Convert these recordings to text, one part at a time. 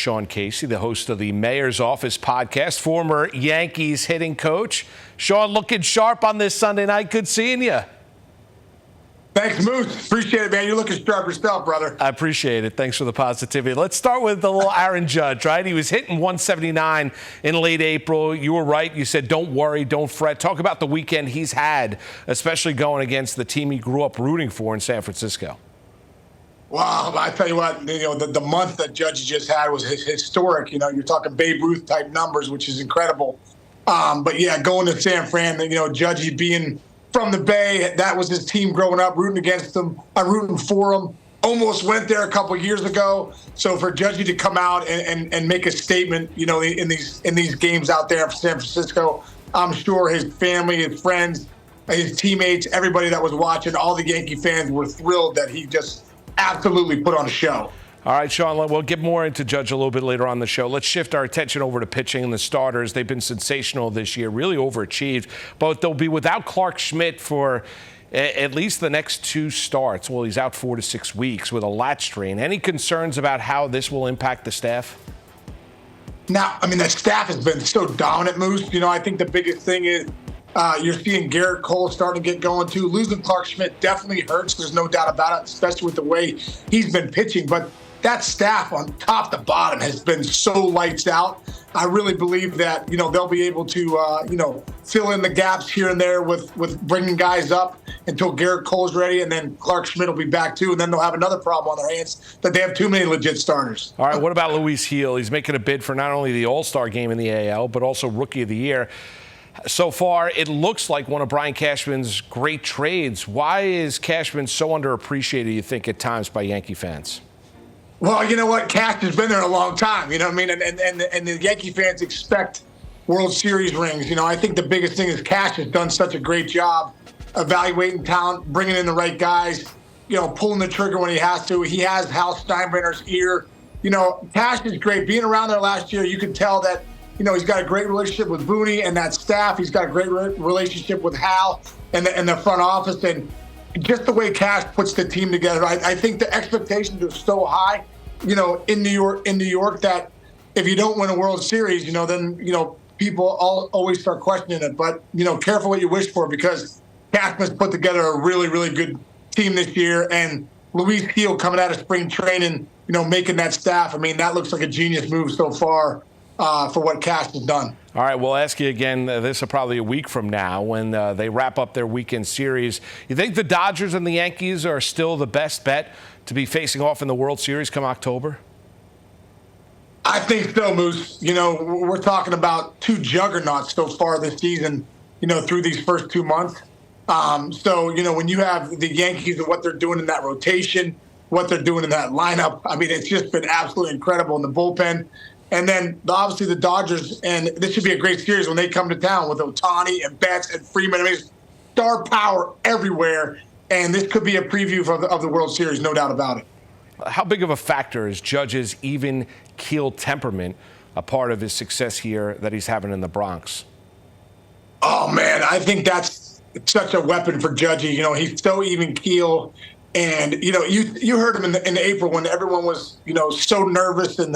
Sean Casey, the host of the Mayor's Office podcast, former Yankees hitting coach. Sean, looking sharp on this Sunday night. Good seeing you. Thanks, Moose. Appreciate it, man. You're looking sharp yourself, brother. I appreciate it. Thanks for the positivity. Let's start with the little Aaron Judge, right? He was hitting 179 in late April. You were right. You said, don't worry, don't fret. Talk about the weekend he's had, especially going against the team he grew up rooting for in San Francisco. Wow, I tell you what, the month that Judge just had was historic. You're talking Babe Ruth type numbers, which is incredible. But yeah, going to San Fran, Judge being from the Bay, that was his team growing up, rooting against them, rooting for them. Almost went there a couple years ago. So for Judge to come out and make a statement, in these games out there in San Francisco, I'm sure his family, his friends, his teammates, everybody that was watching, all the Yankee fans were thrilled that he just absolutely put on a show. All right, Sean, we'll get more into Judge a little bit later on the show. Let's shift our attention over to pitching and the starters. They've been sensational this year, really overachieved. But they'll be without Clark Schmidt for at least the next two starts. Well, he's out 4 to 6 weeks with a lat strain. Any concerns about how this will impact the staff? Now, the staff has been so dominant, Moose. I think the biggest thing is you're seeing Garrett Cole starting to get going, too. Losing Clark Schmidt definitely hurts. There's no doubt about it, especially with the way he's been pitching. But that staff on top to bottom has been so lights out. I really believe that, they'll be able to, fill in the gaps here and there with bringing guys up until Garrett Cole's ready, and then Clark Schmidt will be back, too, and then they'll have another problem on their hands that they have too many legit starters. All right, what about Luis Gil? He's making a bid for not only the All-Star game in the AL, but also Rookie of the Year. So far, it looks like one of Brian Cashman's great trades. Why is Cashman so underappreciated, you think, at times by Yankee fans? Well, you know what? Cash has been there a long time, And the Yankee fans expect World Series rings. I think the biggest thing is Cash has done such a great job evaluating talent, bringing in the right guys, pulling the trigger when he has to. He has Hal Steinbrenner's ear. Cash is great. Being around there last year, you could tell that, he's got a great relationship with Booney and that staff. He's got a great relationship with Hal and the front office. And just the way Cash puts the team together, I think the expectations are so high, in New York, that if you don't win a World Series, then, people always start questioning it. But, careful what you wish for, because Cashman's put together a really, really good team this year. And Luis Gil coming out of spring training, making that staff, that looks like a genius move so far for what Cash has done. All right, we'll ask you again, this is probably a week from now when they wrap up their weekend series. You think the Dodgers and the Yankees are still the best bet to be facing off in the World Series come October? I think so, Moose. We're talking about two juggernauts so far this season, through these first 2 months. When you have the Yankees and what they're doing in that rotation, what they're doing in that lineup, it's just been absolutely incredible in the bullpen. And then, obviously, the Dodgers, and this should be a great series when they come to town with Ohtani and Betts and Freeman. Star power everywhere, and this could be a preview of the World Series, no doubt about it. How big of a factor is Judge's even-keel temperament a part of his success here that he's having in the Bronx? Oh, man, I think that's such a weapon for Judgey. He's so even-keel. And, you heard him in April when everyone was, so nervous and,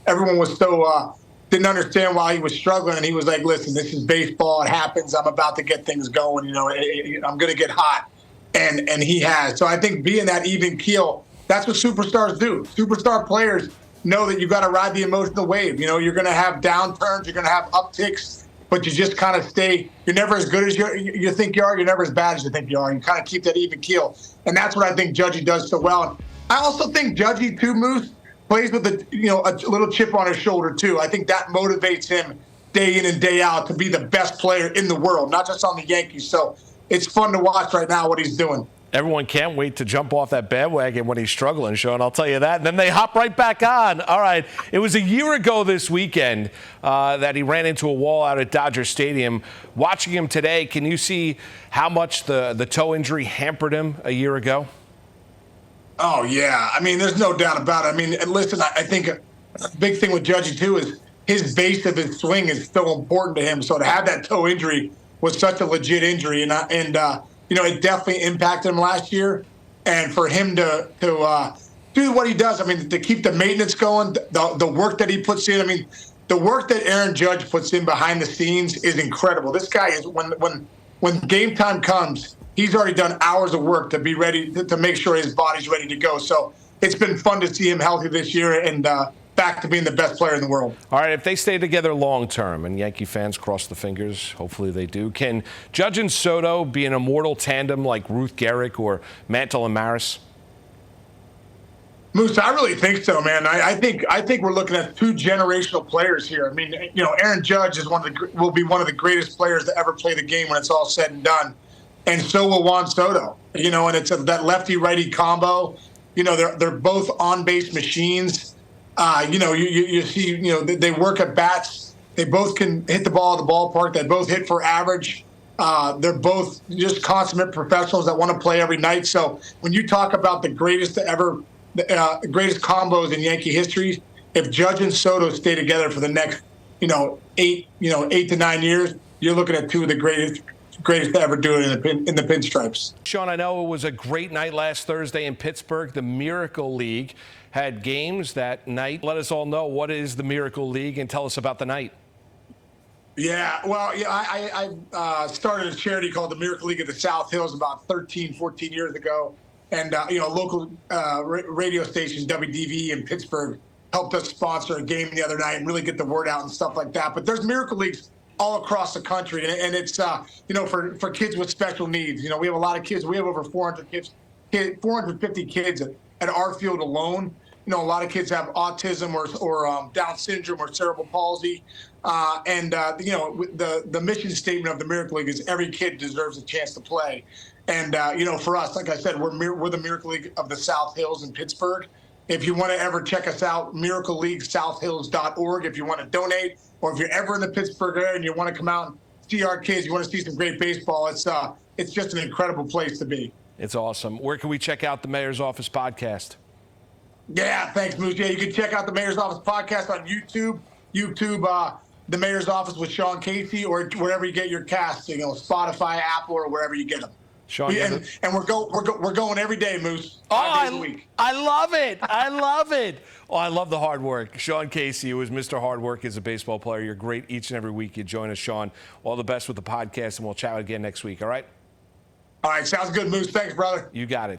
everyone was so didn't understand why he was struggling. And he was like, listen, this is baseball. It happens. I'm about to get things going. I'm going to get hot. And he has. So I think being that even keel, that's what superstars do. Superstar players know that you got to ride the emotional wave. You're going to have downturns. You're going to have upticks. But you just kind of stay. You're never as good as you think you are. You're never as bad as you think you are. You kind of keep that even keel. And that's what I think Judgey does so well. And I also think Judgey, too, Moose, plays with a little chip on his shoulder, too. I think that motivates him day in and day out to be the best player in the world, not just on the Yankees. So it's fun to watch right now what he's doing. Everyone can't wait to jump off that bandwagon when he's struggling, Sean, I'll tell you that. And then they hop right back on. All right, it was a year ago this weekend that he ran into a wall out at Dodger Stadium. Watching him today, can you see how much the toe injury hampered him a year ago? Oh, yeah. There's no doubt about it. And listen, I think a big thing with Judgey, too, is his base of his swing is so important to him. So to have that toe injury was such a legit injury. And it definitely impacted him last year. And for him to do what he does. I mean, to keep the maintenance going, the work that he puts in. I mean, the work that Aaron Judge puts in behind the scenes is incredible. This guy is when game time comes, he's already done hours of work to be ready to make sure his body's ready to go. So it's been fun to see him healthy this year and back to being the best player in the world. All right, if they stay together long term, and Yankee fans cross the fingers, hopefully they do, can Judge and Soto be an immortal tandem like Ruth Gehrig or Mantle and Maris? Moose, I really think so, man. I think we're looking at two generational players here. I mean, Aaron Judge will be one of the greatest players to ever play the game when it's all said and done, and so will Juan Soto. And it's that lefty-righty combo. They're both on-base machines. You see, they work at bats. They both can hit the ball at the ballpark. They both hit for average. They're both just consummate professionals that want to play every night. So when you talk about the greatest greatest combos in Yankee history, if Judge and Soto stay together for the next, 8 to 9 years, you're looking at two of the greatest to ever do it in the pinstripes. Sean, I know it was a great night last Thursday in Pittsburgh. The Miracle League had games that night. Let us all know, what is the Miracle League, and tell us about the night. Yeah, well, I started a charity called the Miracle League of the South Hills about 13, 14 years ago. And, local radio station, WDV in Pittsburgh, helped us sponsor a game the other night and really get the word out and stuff like that. But there's Miracle Leagues all across the country. And it's, for kids with special needs. We have a lot of kids. We have over 450 kids at our field alone. A lot of kids have autism or Down syndrome or cerebral palsy. The mission statement of the Miracle League is every kid deserves a chance to play. And, for us, like I said, we're the Miracle League of the South Hills in Pittsburgh. If you want to ever check us out, miracleleaguesouthhills.org if you want to donate, or if you're ever in the Pittsburgh area and you want to come out and see our kids, you want to see some great baseball, it's just an incredible place to be. It's awesome. Where can we check out the Mayor's Office podcast? Yeah, thanks, Moose. Yeah, you can check out the Mayor's Office podcast on YouTube, the Mayor's Office with Sean Casey, or wherever you get your casts, Spotify, Apple, or wherever you get them. Sean, and we're going every day, Moose. 5 days a week. I love it. I love it. Oh, I love the hard work. Sean Casey, who is Mr. Hard Work as a baseball player. You're great each and every week. You join us, Sean. All the best with the podcast, and we'll chat again next week, all right? All right, sounds good, Moose. Thanks, brother. You got it.